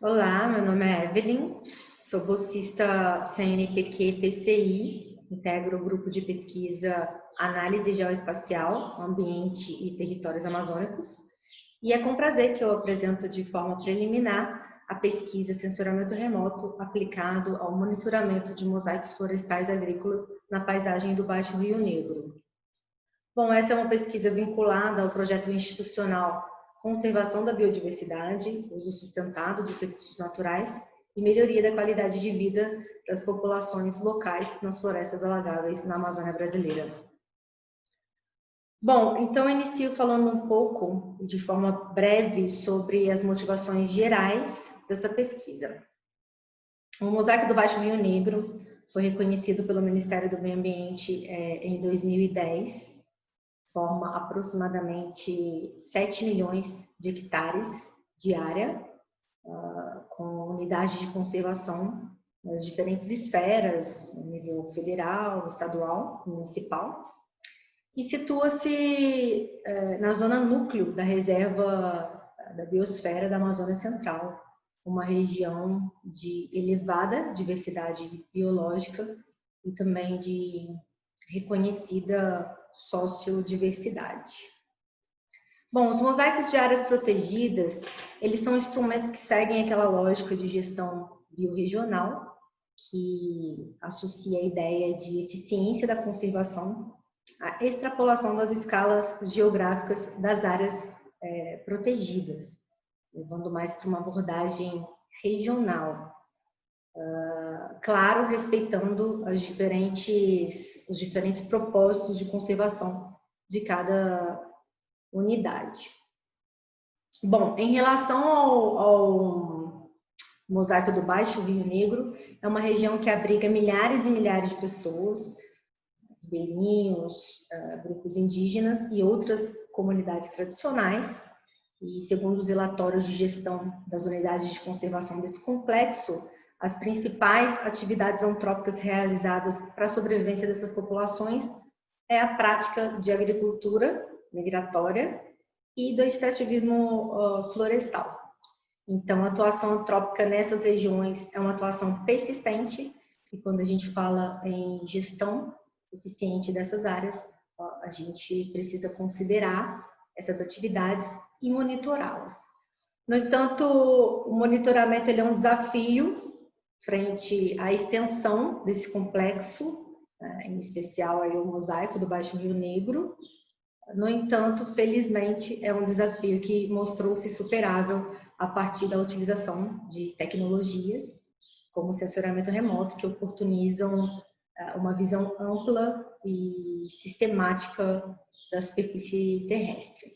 Olá, meu nome é Evelyn, sou bolsista CNPq-PCI, integro o grupo de pesquisa Análise Geoespacial, Ambiente e Territórios Amazônicos, e é com prazer que eu apresento de forma preliminar a pesquisa Sensoramento Remoto aplicado ao monitoramento de mosaicos florestais agrícolas na paisagem do Baixo Rio Negro. Bom, essa é uma pesquisa vinculada ao projeto institucional Conservação da Biodiversidade, Uso Sustentado dos Recursos Naturais e Melhoria da Qualidade de Vida das Populações Locais nas Florestas Alagáveis na Amazônia Brasileira. Bom, então eu inicio falando um pouco, de forma breve, sobre as motivações gerais dessa pesquisa. O mosaico do Baixo Rio Negro foi reconhecido pelo Ministério do Meio Ambiente em 2010, forma aproximadamente 7 milhões de hectares de área, com unidades de conservação nas diferentes esferas, no nível federal, estadual, municipal, e situa-se na zona núcleo da reserva da biosfera da Amazônia Central, uma região de elevada diversidade biológica e também de reconhecida sociodiversidade. Bom, os mosaicos de áreas protegidas, eles são instrumentos que seguem aquela lógica de gestão biorregional, que associa a ideia de eficiência da conservação à extrapolação das escalas geográficas das áreas protegidas, levando mais para uma abordagem regional. Claro, respeitando os diferentes propósitos de conservação de cada unidade. Bom, em relação ao mosaico do Baixo Rio Negro, é uma região que abriga milhares e milhares de pessoas, ribeirinhos, grupos indígenas e outras comunidades tradicionais. E segundo os relatórios de gestão das unidades de conservação desse complexo, as principais atividades antrópicas realizadas para a sobrevivência dessas populações é a prática de agricultura migratória e do extrativismo florestal. Então, a atuação antrópica nessas regiões é uma atuação persistente, e quando a gente fala em gestão eficiente dessas áreas, a gente precisa considerar essas atividades e monitorá-las. No entanto, o monitoramento ele é um desafio frente à extensão desse complexo, em especial aí o mosaico do Baixo Rio Negro. No entanto, felizmente, é um desafio que mostrou-se superável a partir da utilização de tecnologias como o sensoramento remoto, que oportunizam uma visão ampla e sistemática da superfície terrestre.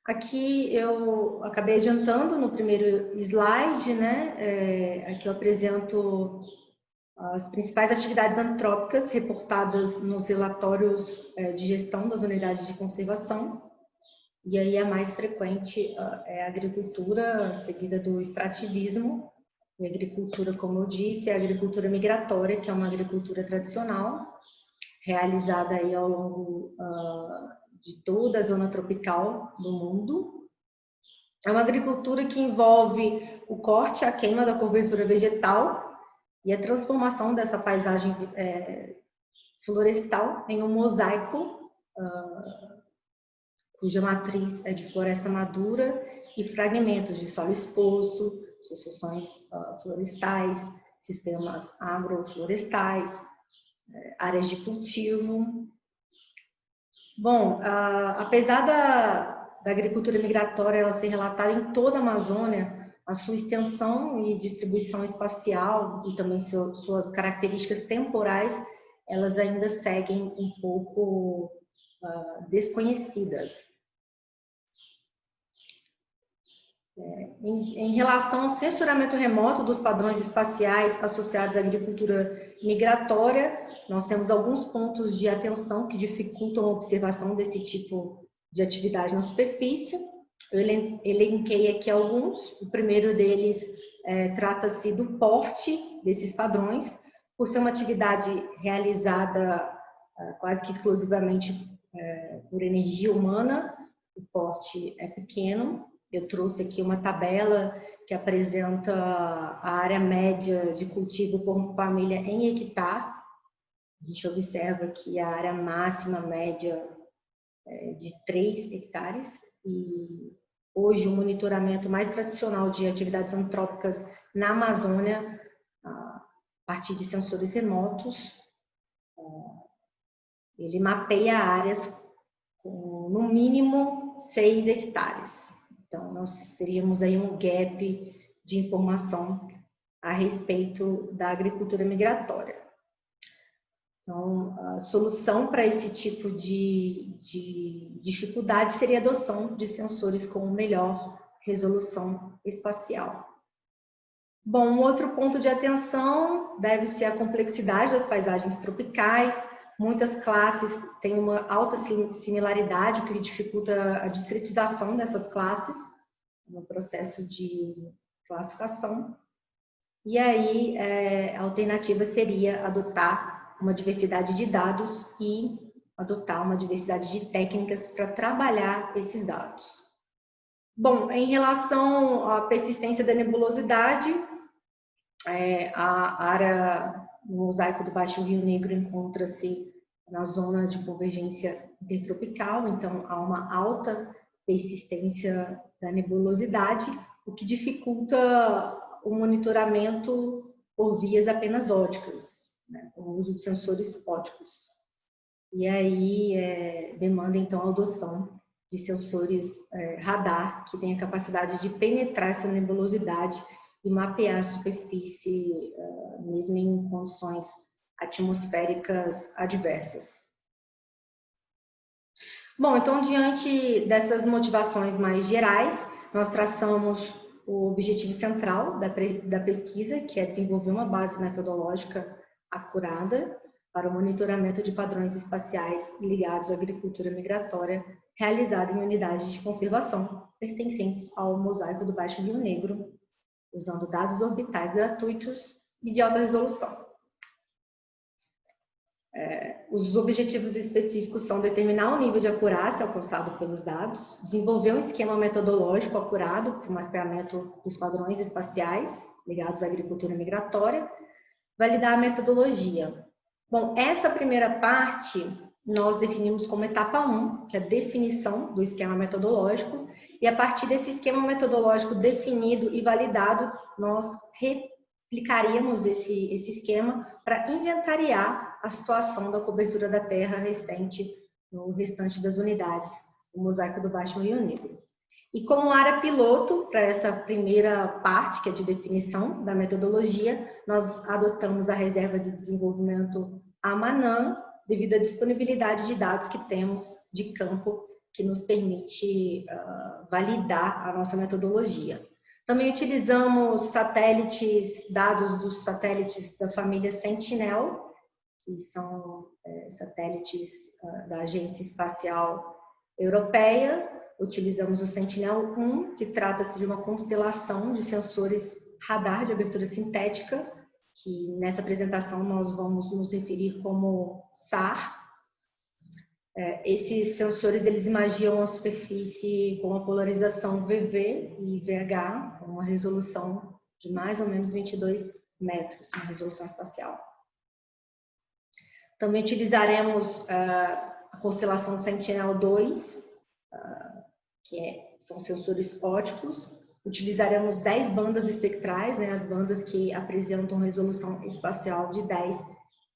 Aqui eu acabei adiantando no primeiro slide, né? Aqui eu apresento as principais atividades antrópicas reportadas nos relatórios de gestão das unidades de conservação. E aí a mais frequente é a agricultura, seguida do extrativismo. E a agricultura, como eu disse, é a agricultura migratória, que é uma agricultura tradicional, realizada aí ao longo de toda a zona tropical do mundo. É uma agricultura que envolve o corte e a queima da cobertura vegetal e a transformação dessa paisagem florestal em um mosaico cuja matriz é de floresta madura e fragmentos de solo exposto, sucessões florestais, sistemas agroflorestais, áreas de cultivo. Bom, apesar da agricultura migratória ela ser relatada em toda a Amazônia, a sua extensão e distribuição espacial e também suas características temporais, elas ainda seguem um pouco desconhecidas. Em relação ao censuramento remoto dos padrões espaciais associados à agricultura migratória, nós temos alguns pontos de atenção que dificultam a observação desse tipo de atividade na superfície. Eu elenquei aqui alguns. O primeiro deles trata-se do porte desses padrões, por ser uma atividade realizada quase que exclusivamente por energia humana. o porte é pequeno. Eu trouxe aqui uma tabela que apresenta a área média de cultivo por família em hectare. A gente observa que a área máxima média é de 3 hectares e hoje o monitoramento mais tradicional de atividades antrópicas na Amazônia, a partir de sensores remotos, ele mapeia áreas com no mínimo 6 hectares. Então, nós teríamos aí um gap de informação a respeito da agricultura migratória. Então, a solução para esse tipo de dificuldade seria a adoção de sensores com melhor resolução espacial. Bom, um outro ponto de atenção deve ser a complexidade das paisagens tropicais. Muitas classes têm uma alta similaridade, o que dificulta a discretização dessas classes no processo de classificação. E aí, a alternativa seria adotar uma diversidade de dados e adotar uma diversidade de técnicas para trabalhar esses dados. Bom, em relação à persistência da nebulosidade, a área no mosaico do Baixo Rio Negro encontra-se na zona de convergência intertropical, então há uma alta persistência da nebulosidade, o que dificulta o monitoramento por vias apenas óticas, né, com o uso de sensores óticos. E aí demanda então a adoção de sensores radar que tenha capacidade de penetrar essa nebulosidade e mapear a superfície mesmo em condições atmosféricas adversas. Bom, então diante dessas motivações mais gerais, nós traçamos o objetivo central da pesquisa, que é desenvolver uma base metodológica acurada para o monitoramento de padrões espaciais ligados à agricultura migratória, realizada em unidades de conservação pertencentes ao mosaico do Baixo Rio Negro, usando dados orbitais gratuitos e de alta resolução. Os objetivos específicos são determinar o nível de acurácia alcançado pelos dados, desenvolver um esquema metodológico acurado para o mapeamento dos padrões espaciais ligados à agricultura migratória, validar a metodologia. Bom, essa primeira parte nós definimos como etapa 1, que é a definição do esquema metodológico, e a partir desse esquema metodológico definido e validado, nós replicaríamos esse esquema para inventariar a situação da cobertura da terra recente no restante das unidades do mosaico do Baixo Rio Negro. E como área piloto para essa primeira parte, que é de definição da metodologia, nós adotamos a reserva de desenvolvimento Amanã, devido à disponibilidade de dados que temos de campo, que nos permite validar a nossa metodologia. Também utilizamos satélites, dados dos satélites da família Sentinel, que são satélites da Agência Espacial Europeia. Utilizamos o Sentinel-1, que trata-se de uma constelação de sensores radar de abertura sintética, que nessa apresentação nós vamos nos referir como SAR. Esses sensores, eles imaginam a superfície com uma polarização VV e VH, com uma resolução de mais ou menos 22 metros, uma resolução espacial. Também utilizaremos a constelação Sentinel-2, são sensores óticos. Utilizaremos 10 bandas espectrais, né, as bandas que apresentam resolução espacial de 10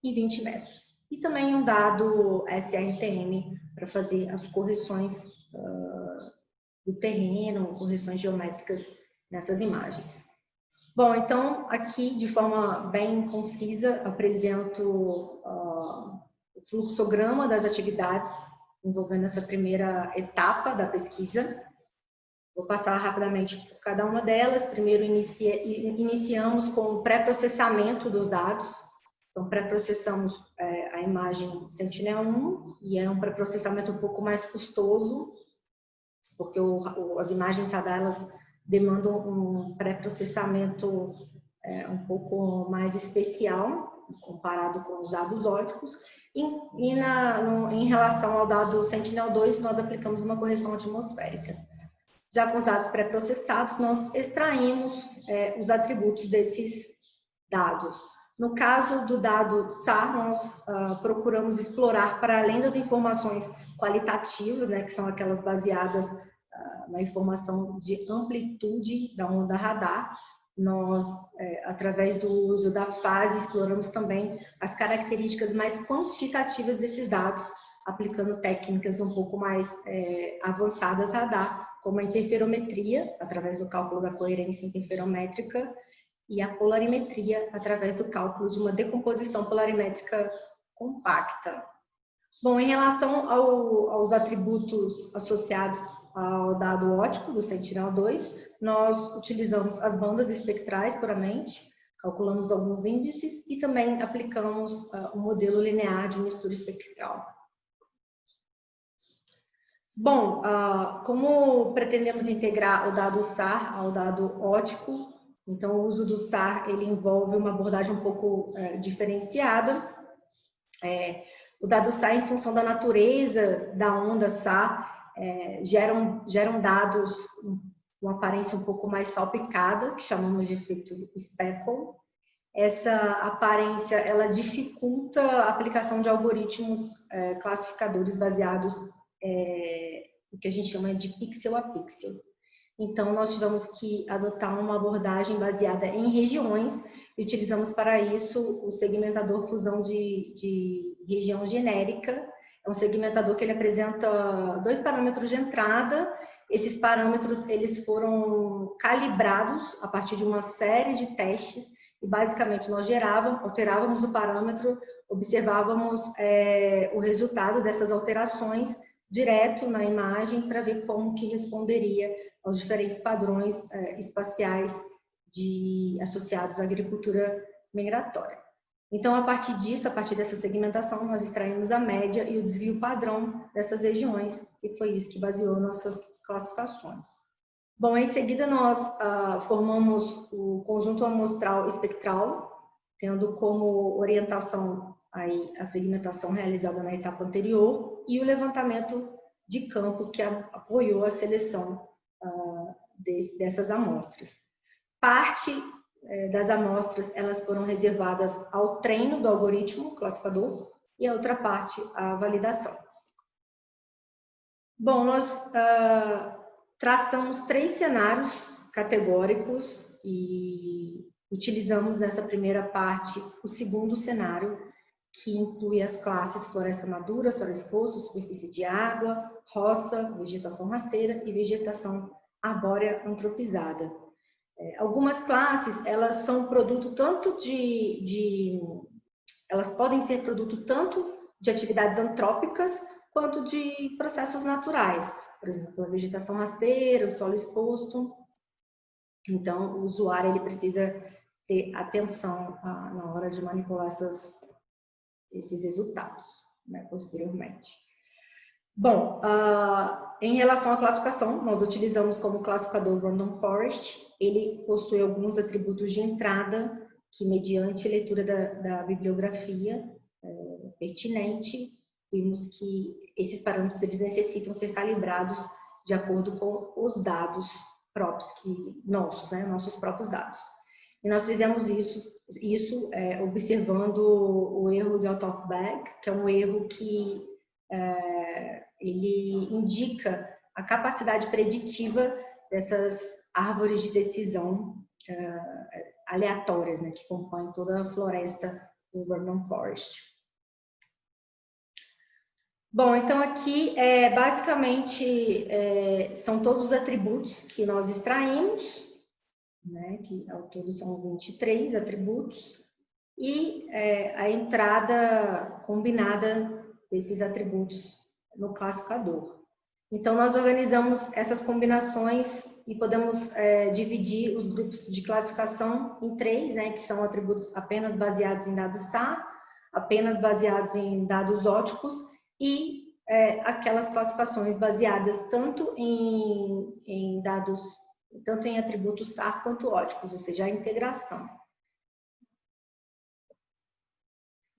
e 20 metros. E também um dado SRTM para fazer as correções do terreno, correções geométricas nessas imagens. Bom, então aqui de forma bem concisa apresento o fluxograma das atividades envolvendo essa primeira etapa da pesquisa. Vou passar rapidamente por cada uma delas. Primeiro, iniciamos com o pré-processamento dos dados. Então, pré-processamos a imagem Sentinel-1 e é um pré-processamento um pouco mais custoso, porque as imagens radar elas demandam um pré-processamento um pouco mais especial, comparado com os dados óticos. Em relação ao dado Sentinel-2, nós aplicamos uma correção atmosférica. Já com os dados pré-processados, nós extraímos os atributos desses dados. No caso do dado SAR, nós procuramos explorar, para além das informações qualitativas, né, que são aquelas baseadas na informação de amplitude da onda radar, nós, através do uso da fase, exploramos também as características mais quantitativas desses dados, aplicando técnicas um pouco mais avançadas radar, como a interferometria, através do cálculo da coerência interferométrica, e a polarimetria, através do cálculo de uma decomposição polarimétrica compacta. Bom, em relação aos atributos associados ao dado óptico do Sentinel-2, nós utilizamos as bandas espectrais puramente, calculamos alguns índices e também aplicamos o modelo linear de mistura espectral. Bom, como pretendemos integrar o dado SAR ao dado óptico, então o uso do SAR ele envolve uma abordagem um pouco diferenciada. O dado SAR, em função da natureza da onda SAR, geram dados com aparência um pouco mais salpicada, que chamamos de efeito speckle. Essa aparência ela dificulta a aplicação de algoritmos classificadores baseados no que a gente chama de pixel a pixel. Então, nós tivemos que adotar uma abordagem baseada em regiões e utilizamos para isso o segmentador fusão de região genérica. É um segmentador que ele apresenta 2 parâmetros de entrada. Esses parâmetros eles foram calibrados a partir de uma série de testes e basicamente nós alterávamos o parâmetro, observávamos o resultado dessas alterações direto na imagem para ver como que responderia aos diferentes padrões espaciais associados à agricultura migratória. Então, a partir disso, a partir dessa segmentação, nós extraímos a média e o desvio padrão dessas regiões, e foi isso que baseou nossas classificações. Bom, em seguida nós formamos o conjunto amostral espectral, tendo como orientação aí a segmentação realizada na etapa anterior e o levantamento de campo que apoiou a seleção dessas amostras. Parte das amostras elas foram reservadas ao treino do algoritmo classificador e a outra parte à validação. Bom, nós traçamos 3 cenários categóricos e utilizamos nessa primeira parte o segundo cenário, que inclui as classes floresta madura, solo exposto, superfície de água, roça, vegetação rasteira e vegetação arbórea antropizada. Algumas classes, elas são produto tanto elas podem ser produto tanto de atividades antrópicas quanto de processos naturais. Por exemplo, a vegetação rasteira, o solo exposto. Então, o usuário ele precisa ter atenção na hora de manipular esses resultados, né, posteriormente. Bom, em relação à classificação, nós utilizamos como classificador o Random Forest. Ele possui alguns atributos de entrada que, mediante leitura da bibliografia pertinente, vimos que esses parâmetros eles necessitam ser calibrados de acordo com os dados próprios, nossos próprios dados. E nós fizemos isso observando o erro de out of bag, que é um erro que ele indica a capacidade preditiva dessas árvores de decisão aleatórias, né, que compõem toda a floresta do Random Forest. Bom, então aqui basicamente são todos os atributos que nós extraímos, né, que ao todo são 23 atributos, e a entrada combinada desses atributos no classificador. Então, nós organizamos essas combinações e podemos dividir os grupos de classificação em 3, né, que são atributos apenas baseados em dados SAR, apenas baseados em dados ópticos e aquelas classificações baseadas tanto em atributos SAR quanto ópticos, ou seja, a integração.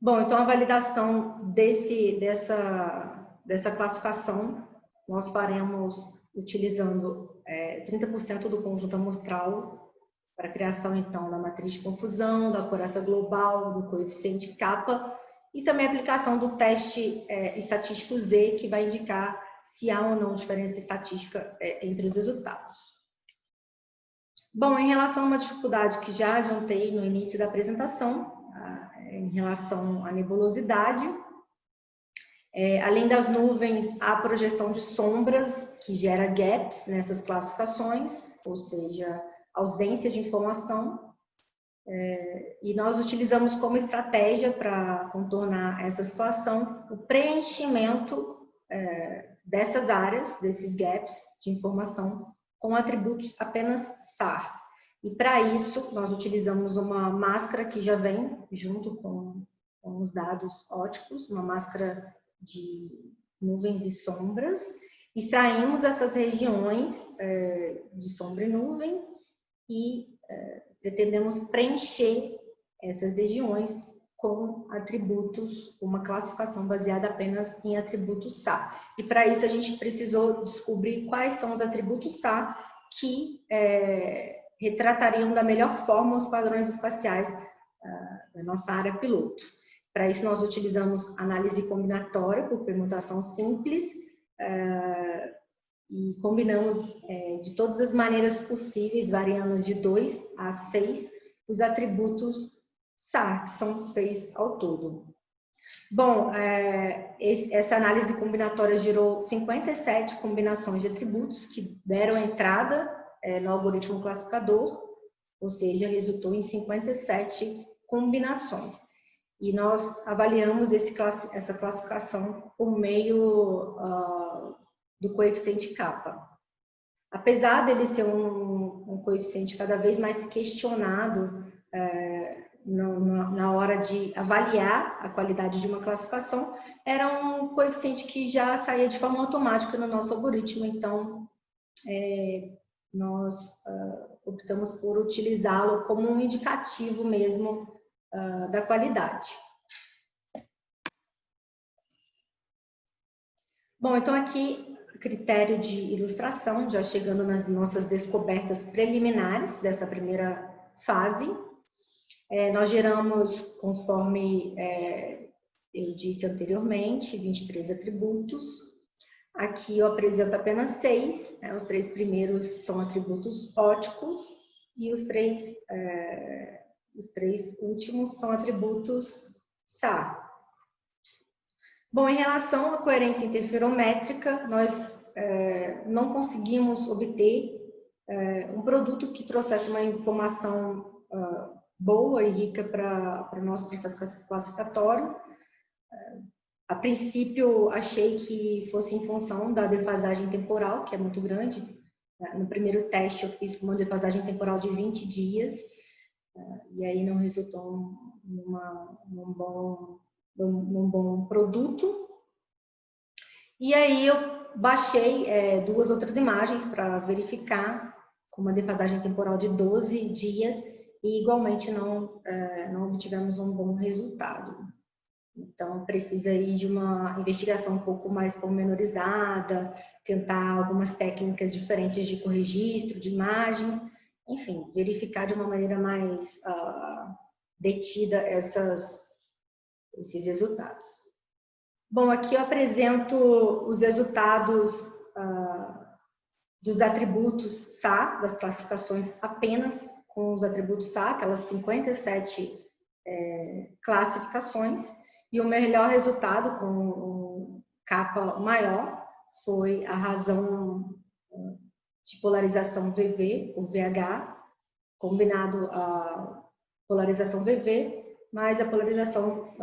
Bom, então a validação dessa classificação nós faremos utilizando 30% do conjunto amostral para a criação, então, da matriz de confusão, da acurácia global, do coeficiente kappa e também a aplicação do teste estatístico Z, que vai indicar se há ou não diferença estatística entre os resultados. Bom, em relação a uma dificuldade que já adiantei no início da apresentação, em relação à nebulosidade, além das nuvens, há projeção de sombras, que gera gaps nessas classificações, ou seja, ausência de informação. E nós utilizamos como estratégia para contornar essa situação o preenchimento dessas áreas, desses gaps de informação, com atributos apenas SAR. E para isso, nós utilizamos uma máscara que já vem junto com os dados óticos, uma máscara de nuvens e sombras. Extraímos essas regiões de sombra e nuvem e pretendemos preencher essas regiões com atributos, uma classificação baseada apenas em atributos SAR. E para isso a gente precisou descobrir quais são os atributos SAR que retratariam da melhor forma os padrões espaciais da nossa área piloto. Para isso nós utilizamos análise combinatória por permutação simples e combinamos de todas as maneiras possíveis, variando de 2 a 6, os atributos SAR, que são 6 ao todo. Bom, essa análise combinatória gerou 57 combinações de atributos que deram entrada no algoritmo classificador, ou seja, resultou em 57 combinações. E nós avaliamos essa classificação por meio do coeficiente kappa. Apesar dele ser um coeficiente cada vez mais questionado na hora de avaliar a qualidade de uma classificação, era um coeficiente que já saía de forma automática no nosso algoritmo, então nós optamos por utilizá-lo como um indicativo mesmo da qualidade. Bom, então aqui, critério de ilustração, já chegando nas nossas descobertas preliminares dessa primeira fase. Nós geramos, conforme eu disse anteriormente, 23 atributos. Aqui eu apresento apenas 6, os 3 primeiros são atributos óticos e os 3 últimos são atributos SAR. Bom, em relação à coerência interferométrica, nós não conseguimos obter um produto que trouxesse uma informação boa e rica para o nosso processo classificatório. A princípio, achei que fosse em função da defasagem temporal, que é muito grande. No primeiro teste, eu fiz com uma defasagem temporal de 20 dias, e aí não resultou num bom produto. E aí eu baixei 2 outras imagens para verificar, com uma defasagem temporal de 12 dias, e igualmente não obtivemos um bom resultado. Então, precisa aí de uma investigação um pouco mais pormenorizada, tentar algumas técnicas diferentes de corregistro, de imagens, enfim, verificar de uma maneira mais detida esses resultados. Bom, aqui eu apresento os resultados dos atributos SAR, das classificações apenas com os atributos SAR, aquelas 57 classificações. E o melhor resultado, com um kappa maior, foi a razão de polarização VV, ou VH, combinado a polarização VV, mais a polarização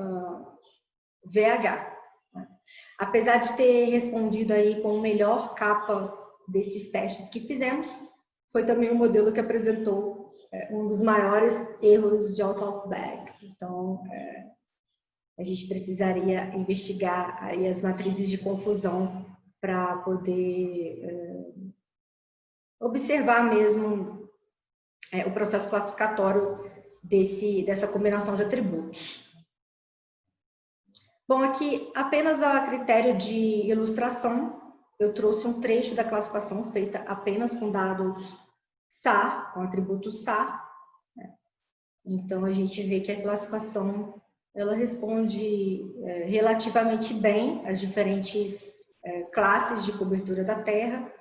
VH. Apesar de ter respondido aí com o melhor kappa desses testes que fizemos, foi também o modelo que apresentou um dos maiores erros de out-of-bag. Então, a gente precisaria investigar aí as matrizes de confusão para poder observar mesmo o processo classificatório dessa combinação de atributos. Bom, aqui apenas a critério de ilustração, eu trouxe um trecho da classificação feita apenas com dados SAR, com atributos SAR. Então, a gente vê que a classificação ela responde relativamente bem às diferentes classes de cobertura da terra.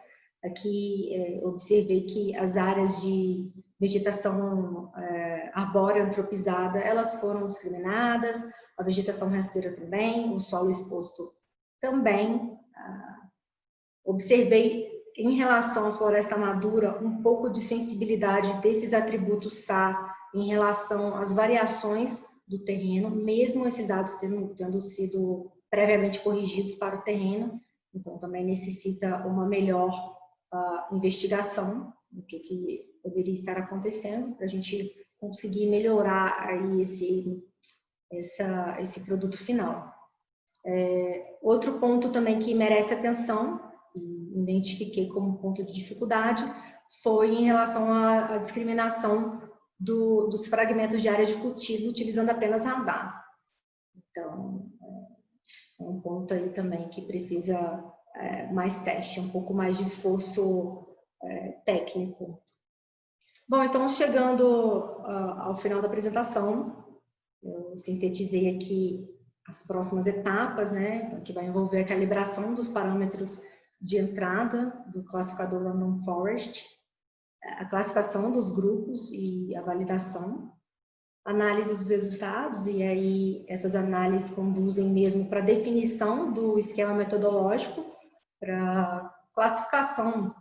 Aqui observei que as áreas de vegetação arbórea antropizada, elas foram discriminadas, a vegetação rasteira também, o solo exposto também. Observei em relação à floresta madura um pouco de sensibilidade desses atributos SAR em relação às variações do terreno, mesmo esses dados tendo sido previamente corrigidos para o terreno. Então, também necessita uma melhor investigação do que poderia estar acontecendo para a gente conseguir melhorar aí esse produto final. Outro ponto também que merece atenção, e identifiquei como ponto de dificuldade, foi em relação à discriminação dos fragmentos de área de cultivo utilizando apenas radar. Então, é um ponto aí também que precisa mais teste, um pouco mais de esforço técnico. Bom, então chegando ao final da apresentação, eu sintetizei aqui as próximas etapas, né? Então, que vai envolver a calibração dos parâmetros de entrada do classificador Random Forest, a classificação dos grupos e a validação, análise dos resultados, e aí essas análises conduzem mesmo para a definição do esquema metodológico, para classificação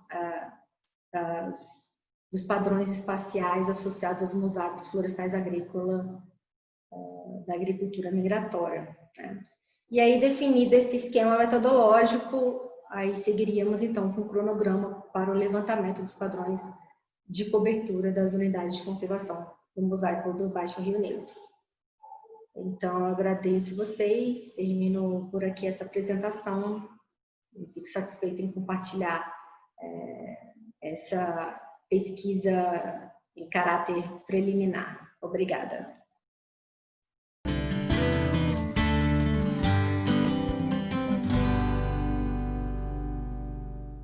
dos padrões espaciais associados aos mosaicos florestais agrícolas da agricultura migratória. Né? E aí, definido esse esquema metodológico, aí seguiríamos então com o cronograma para o levantamento dos padrões de cobertura das unidades de conservação do mosaico do Baixo Rio Negro. Então, eu agradeço vocês, termino por aqui essa apresentação, e fico satisfeita em compartilhar essa pesquisa em caráter preliminar. Obrigada.